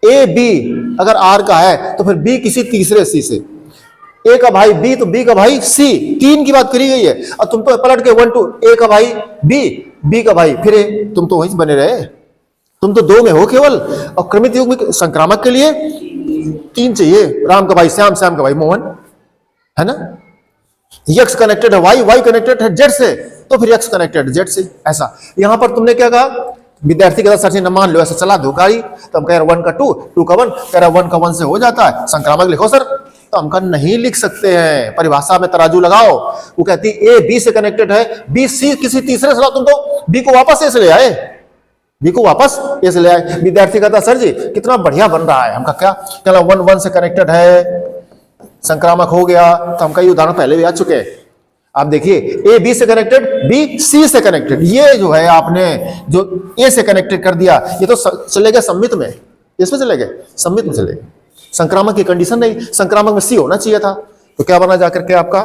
ए बी अगर आर का है तो फिर बी किसी तीसरे सी से, ए का भाई बी तो बी का भाई सी, 3 की बात करी गई है। और तुम तो पलट के 1 2 ए का भाई बी, बी का भाई फिर ए, तुम तो वहीं बने रहे, तुम तो 2 में हो केवल। और क्रमित युग्म में संक्रामक के लिए 3 चाहिए, राम का भाई श्याम, श्याम का भाई मोहन, है ना। यक्स कनेक्टेड है वाई, वाई कनेक्टेड है जेड से, तो फिर यक्स कनेक्टेड जेड से। ऐसा यहां पर तुमने क्या कहा, विद्यार्थी का सर जी न मान लो, ऐसा चला दो गाड़ी, तो हम कह रहे 1 का 2 2 का 1, कह रहे 1 का 1 से हो जाता है, संक्रामक लिखो सर, तो हम नहीं लिख सकते हैं। परिभाषा में तराजू लगाओ, वो कहती ए बी से कनेक्टेड है, बी सी किसी तीसरे से, तुम तो बी को वापस ए से ले आए, बी को वापस ए से ले आए। विद्यार्थी कहता सर जी कितना बढ़िया बन रहा है, हमका क्या कहना 1 1 से कनेक्टेड है, संक्रामक हो गया, तो हमका ये उदाहरण पहले भी आ चुके हैं। आप देखिए ए बी से कनेक्टेड, बी सी से कनेक्टेड, ये जो है आपने जो ए से कनेक्टेड कर दिया, ये तो चले गए सम्मित में, इसमें चले गए सम्मित में चले गए। संक्रामक की कंडीशन नहीं, संक्रामक में सी होना चाहिए था, तो क्या बना जाकर के आपका,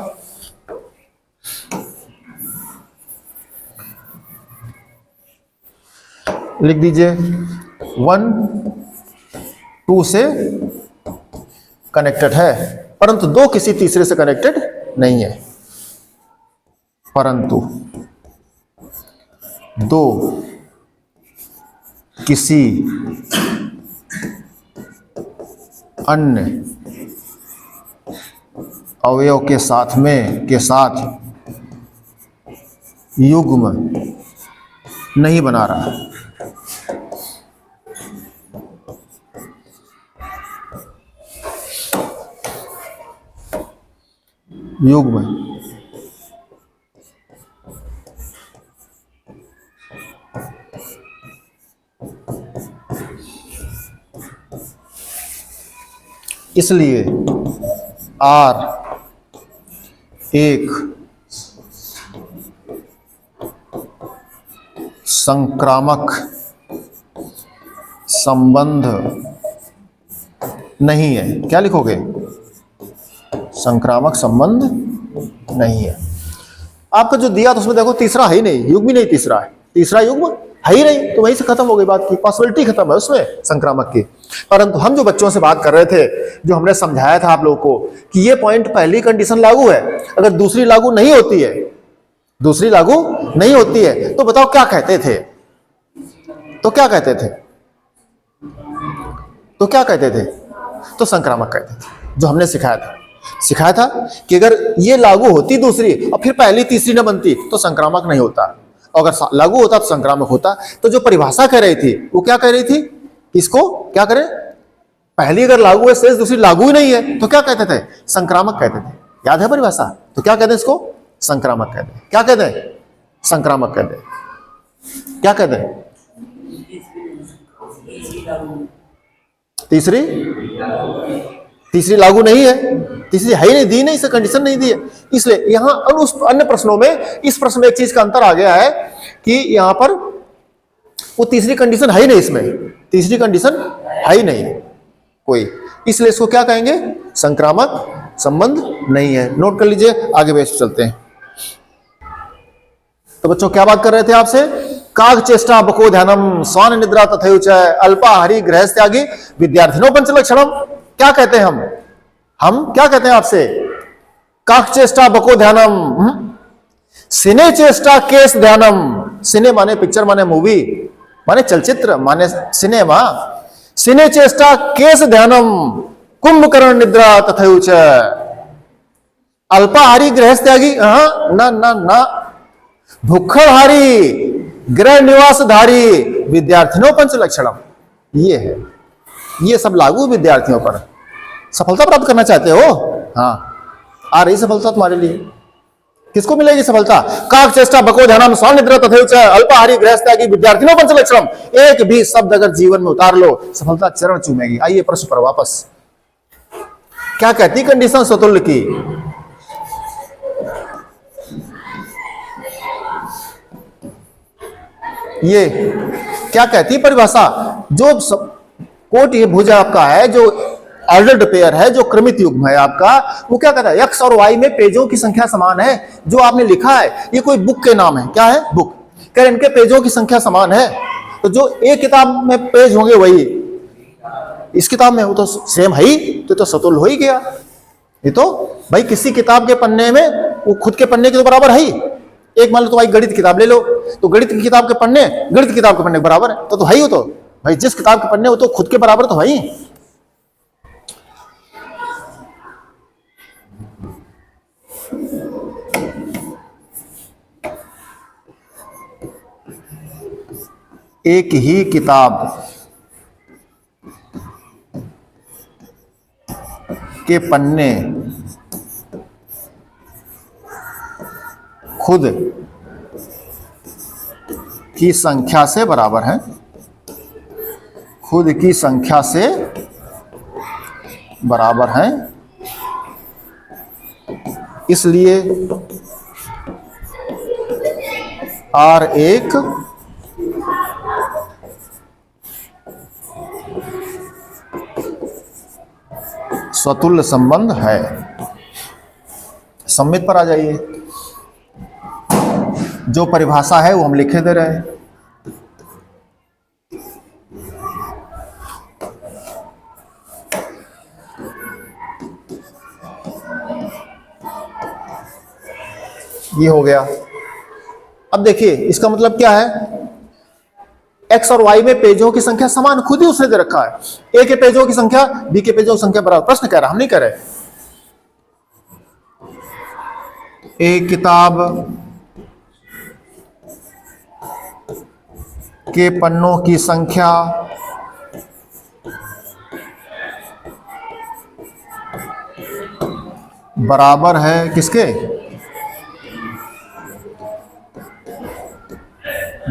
लिख दीजिए 1 2 से कनेक्टेड है, परंतु 2 किसी तीसरे से कनेक्टेड नहीं है, परंतु 2 किसी अन्य अवयव के साथ युग्म नहीं बना रहा। युग्म इसलिए R एक संक्रामक संबंध नहीं है। क्या लिखोगे, संक्रामक संबंध नहीं है। आपका जो दिया तो उसमें देखो तीसरा है ही नहीं, युग्म ही नहीं, तीसरा है, तीसरा युग्म है ही नहीं, तो वहीं से खत्म हो गई बात की, पॉसिबिलिटी खत्म है उसमें संक्रामक की। परंतु हम जो बच्चों से बात कर रहे थे, जो हमने समझाया था आप लोगों को कि ये पॉइंट पहली कंडीशन लागू है, अगर दूसरी लागू नहीं होती है, दूसरी लागू नहीं होती है, तो बताओ क्या कहते थे, तो क्या कहते थे, तो क्या कहते थे, तो संक्रामक कहते थे। जो हमने सिखाया था कि अगर ये लागू होती दूसरी और फिर पहली तीसरी न बनती तो संक्रामक नहीं होता, और अगर लागू होता तो संक्रामक होता। तो जो परिभाषा कह रही थी वो क्या कह रही थी, इसको क्या करें, पहली अगर लागू है शेष दूसरी लागू ही नहीं है, तो क्या कहते थे, संक्रामक कहते थे। याद है परिभाषा, तो क्या कहते हैं इसको, संक्रामक कहते हैं। क्या कहते हैं, संक्रामक कहते हैं। क्या कहते हैं, तीसरी लागू नहीं है, तीसरी है ही नहीं, दी नहीं, इसे कंडीशन नहीं दी है। इसलिए यहां उस अन्य प्रश्नों में इस प्रश्न में एक चीज का अंतर आ गया है कि यहां पर वो तीसरी कंडीशन है ही नहीं, इसमें तीसरी कंडीशन है ही नहीं कोई, इसलिए इसको क्या कहेंगे, संक्रामक संबंध नहीं है। नोट कर लीजिए, आगे बेस चलते हैं। तो बच्चों क्या बात कर रहे थे आपसे, काग चेष्टा बको ध्यानम स्वान निद्रा तथैव अल्पाहारी गृहस्थ्यागी विद्यार्थिनो पंचलक्षणम। क्या कहते हैं हम क्या कहते हैं आपसे, काक चेष्टा बको ध्यानम, सिने चेष्टा केस ध्यानम, सिने माने पिक्चर माने मूवी माने चलचित्र माने सिनेमा, सिने चेष्टा केस ध्यानम कुंभकर्ण निद्रा तथैव अल्पाहारी गृहस्थ्यागी ना ना ना भुक्खड़हारी गृह निवासधारी विद्यार्थियों पंचलक्षणम। ये है, ये सब लागू विद्यार्थियों पर। सफलता प्राप्त करना चाहते हो, हाँ आ रही सफलता तुम्हारे लिए, किसको मिलेगी सफलता, काक चेष्टा बको ध्यानम स्वान निद्रा तथैव अल्पाहारी गृहस्थ्यागी विद्यार्थियों पंचलक्षणम। एक भी शब्द अगर जीवन में उतार लो सफलता चरण चूमेगी। आइए प्रश्न पर वापस, क्या कहती कंडीशन स्वतुल्य की, ये क्या कहती परिभाषा, जो कोट ये भुज आपका है, जो ऑर्डर्ड पेयर है, जो क्रमित युग्म है आपका, वो क्या कहता है, एक्स और वाई में पेजों की संख्या समान है। जो आपने लिखा है ये कोई बुक के नाम है, क्या है, बुक, कह रहे इनके पेजों की संख्या समान है, तो जो एक किताब में पेज होंगे वही इस किताब में, वो तो सेम है ही, तो सतुल्य हो ही गया। ये तो भाई किसी किताब के पन्ने में वो खुद के पन्ने के तो बराबर है ही। एक मान लो तो भाई गणित किताब ले लो, तो गणित की किताब के पन्ने गणित किताब के पन्ने के बराबर है, तो है ही, हो तो भाई जिस किताब के पन्ने हो तो खुद के बराबर तो है ही। एक ही किताब के पन्ने खुद की संख्या से बराबर है, खुद की संख्या से बराबर है, इसलिए आर एक स्वतुल्य संबंध है। सम्मित पर आ जाइए, जो परिभाषा है वो हम लिखे दे रहे हैं। ये हो गया। अब देखिए इसका मतलब क्या है, एक्स और वाई में पेजों की संख्या समान, खुद ही उसने दे रखा है। ए के पेजों की संख्या बी के पेजों की संख्या बराबर। प्रश्न कह रहा, हम नहीं कह रहे। एक किताब के पन्नों की संख्या बराबर है किसके,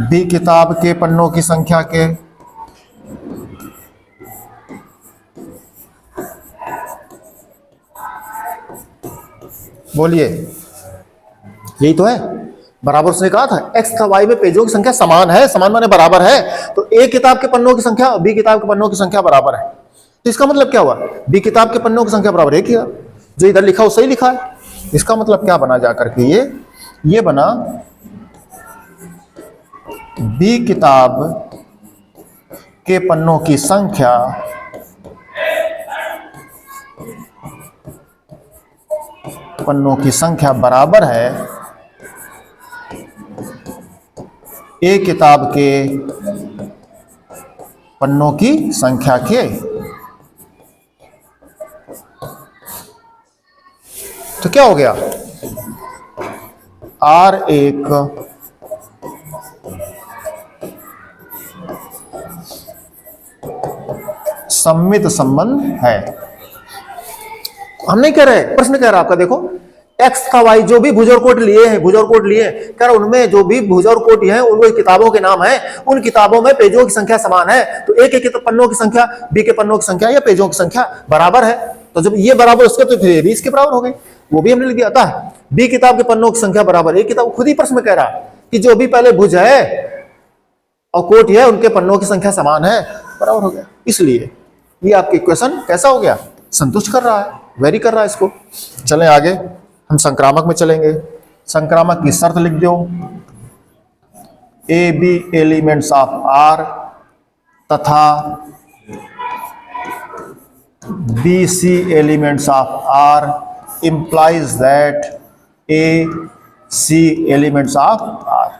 बी किताब के पन्नों की संख्या के। बोलिए, यही तो है। बराबर उसने कहा था, एक्स तथा वाई में पेजों की संख्या समान है, समान माने बराबर है, तो ए किताब के पन्नों की संख्या और बी किताब के पन्नों की संख्या बराबर है। तो इसका मतलब क्या हुआ, बी किताब के पन्नों की संख्या बराबर है क्या, जो इधर लिखा वो सही लिखा है। इसका मतलब क्या बना जाकर के, ये बना बी किताब के पन्नों की संख्या बराबर है ए किताब के पन्नों की संख्या के। तो क्या हो गया, आर एक सम्मित संबंध है। हम नहीं कह रहे, प्रश्न कह रहा आपका, देखो एक्स का वाई जो भी भुजर कोट लिए हैं, कह रहा उनमें जो भी भुजर कोट हैं उन किताबों के नाम हैं, उन किताबों में पेजों की संख्या समान है, तो ए के पन्नों की संख्या बी के पन्नों की संख्या या पेजों की संख्या बराबर है। तो जब ये बराबर उसके, तो फिर ये भी इसके बराबर हो गई, वो भी हमने लिख दिया था। बी किताब के पन्नों की संख्या बराबर, एक किताब खुद ही प्रश्न में कह रहा कि जो भी पहले भुज है और कोट है उनके पन्नों की संख्या समान है, बराबर हो गया। इसलिए ये आपके इक्वेशन कैसा हो गया, संतुष्ट कर रहा है, वेरी कर रहा है इसको। चलें आगे, हम संक्रामक में चलेंगे। संक्रामक की शर्त लिख दो, A B elements of R तथा B C elements of R implies that A C elements of R।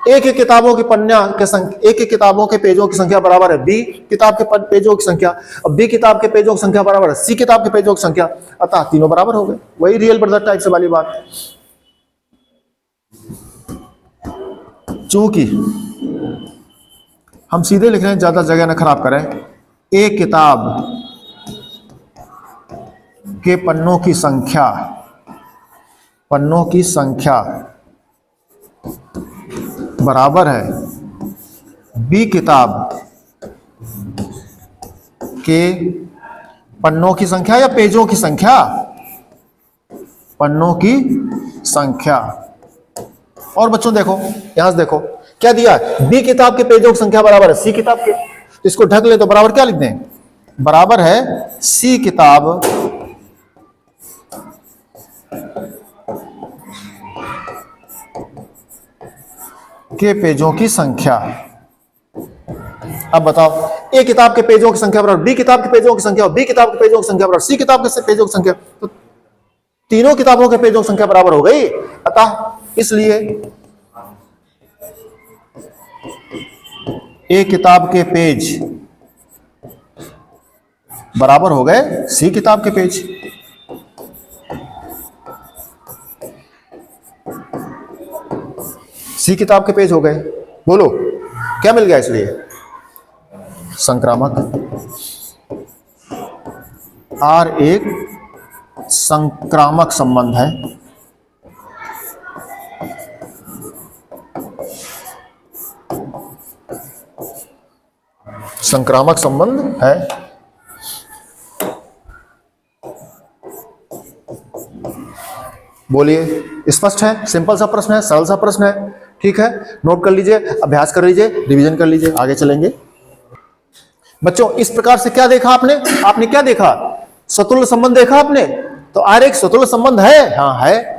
एक किताबों की पन्ना के संख्या, एक किताबों के पेजों की संख्या बराबर है बी किताब के पेजों की संख्या, और बी किताब के पेजों की संख्या बराबर है सी किताब के पेजों की संख्या, अतः तीनों बराबर हो गए। वही रियल ब्रदर टाइप से वाली बात। चूंकि हम सीधे लिख रहे हैं, ज्यादा जगह ना खराब करें, एक किताब के पन्नों की संख्या बराबर है बी किताब के पन्नों की संख्या या पेजों की संख्या, पन्नों की संख्या। और बच्चों देखो, यहां से देखो क्या दिया है, बी किताब के पेजों की संख्या बराबर है सी किताब के, तो इसको ढक ले तो बराबर क्या लिख दें, बराबर है सी किताब के पेजों की संख्या। अब बताओ, ए किताब के पेजों की संख्या बराबर बी किताब के पेजों की संख्या, और बी किताब के पेजों की संख्या बराबर सी किताब के पेजों की संख्या, तो तीनों किताबों के पेजों की संख्या बराबर हो गई। अतः इसलिए ए किताब के पेज बराबर हो गए सी किताब के पेज। सी किताब के पेज हो गए। बोलो क्या मिल गया, इसलिए संक्रामक। आर एक संक्रामक संबंध है, संक्रामक संबंध है। बोलिए, स्पष्ट है, सिंपल सा प्रश्न है, सरल सा प्रश्न है। ठीक है, नोट कर लीजिए, अभ्यास कर लीजिए, रिवीजन कर लीजिए, आगे चलेंगे। बच्चों इस प्रकार से क्या देखा आपने? आपने क्या देखा? स्वतुल्य संबंध देखा आपने? तो आर एक स्वतुल्य संबंध है, हाँ है।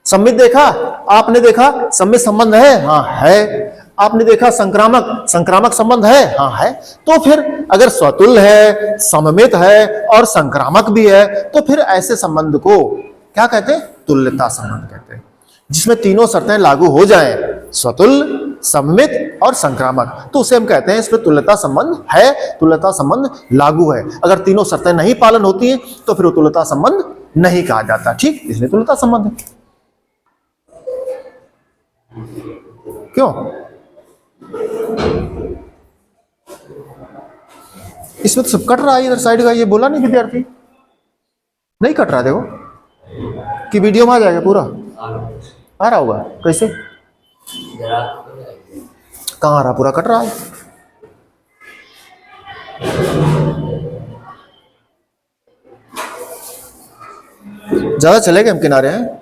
सम्मित देखा आपने? देखा सम्मित संबंध है, हाँ है। आपने देखा संक्रामक, संक्रामक संबंध है, हाँ है। तो फिर अगर स्वतुल्य है, सममित है और संक्रामक भी है, तो फिर ऐसे संबंध को क्या कहते हैं? तुल्यता संबंध कहते हैं, जिसमें तीनों शर्तें लागू हो जाएं, स्वतुल्य, सममित और संक्रामक, तो उसे हम कहते हैं इसमें तुल्यता संबंध है, तुल्यता संबंध लागू है। अगर तीनों शर्तें नहीं पालन होती हैं तो फिर वो तुल्यता संबंध नहीं कहा जाता, ठीक, इसलिए तुल्यता संबंध है। क्यों? इसमें तो सब कट रहा है इधर साइड का, ये बोला नहीं विद्यार्थी? नहीं कट रहा, देखो कि वीडियो में आ जाएगा पूरा, आ रहा होगा, कैसे कहाँ आ रहा? पूरा कट रहा है। ज्यादा चलेगा, हम किनारे हैं।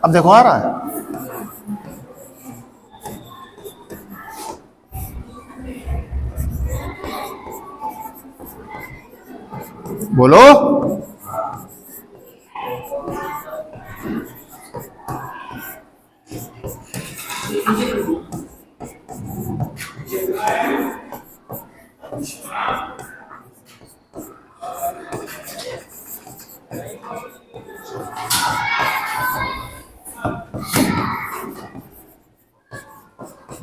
अब देखो आ रहा है, बोलो।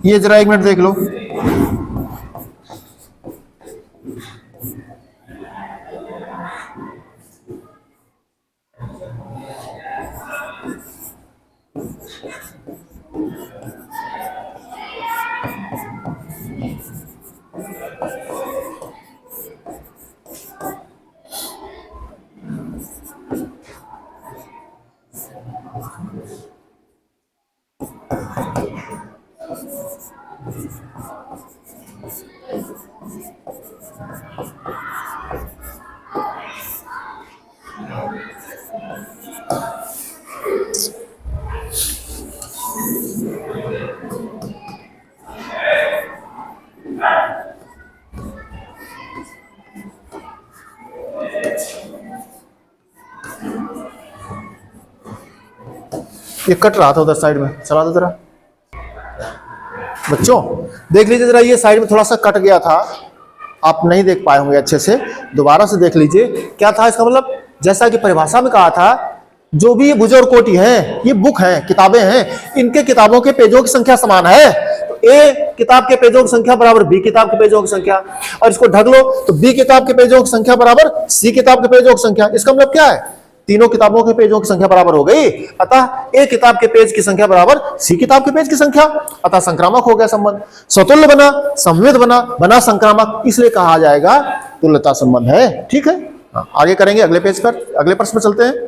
ये जरा एक मिनट देख लो, ये कट रहा था उधर साइड में, चला दो जरा। बच्चों देख लीजिए जरा, ये साइड में थोड़ा सा कट गया था, आप नहीं देख पाए होंगे अच्छे से, दोबारा से देख लीजिए क्या था इसका मतलब। जैसा कि परिभाषा में कहा था, जो भी ये भुज और कोटि हैं, ये बुक हैं, किताबें हैं, इनके किताबों के पेजों की संख्या समान है। तो ए किताब के पेजों की संख्या बराबर बी किताब के पेजों की संख्या, और इसको ढक लो तो बी किताब के पेजों की संख्या बराबर सी किताब के पेजों की संख्या। इसका मतलब क्या है? तीनों किताबों के पेजों की संख्या बराबर हो गई, अतः एक किताब के पेज की संख्या बराबर सी किताब के पेज की संख्या, अतः संक्रामक हो गया संबंध। स्वतुल्य बना, समवेत बना, बना संक्रामक, इसलिए कहा जाएगा तुल्यता संबंध है। ठीक है, आगे करेंगे अगले पेज पर, अगले प्रश्न पर चलते हैं।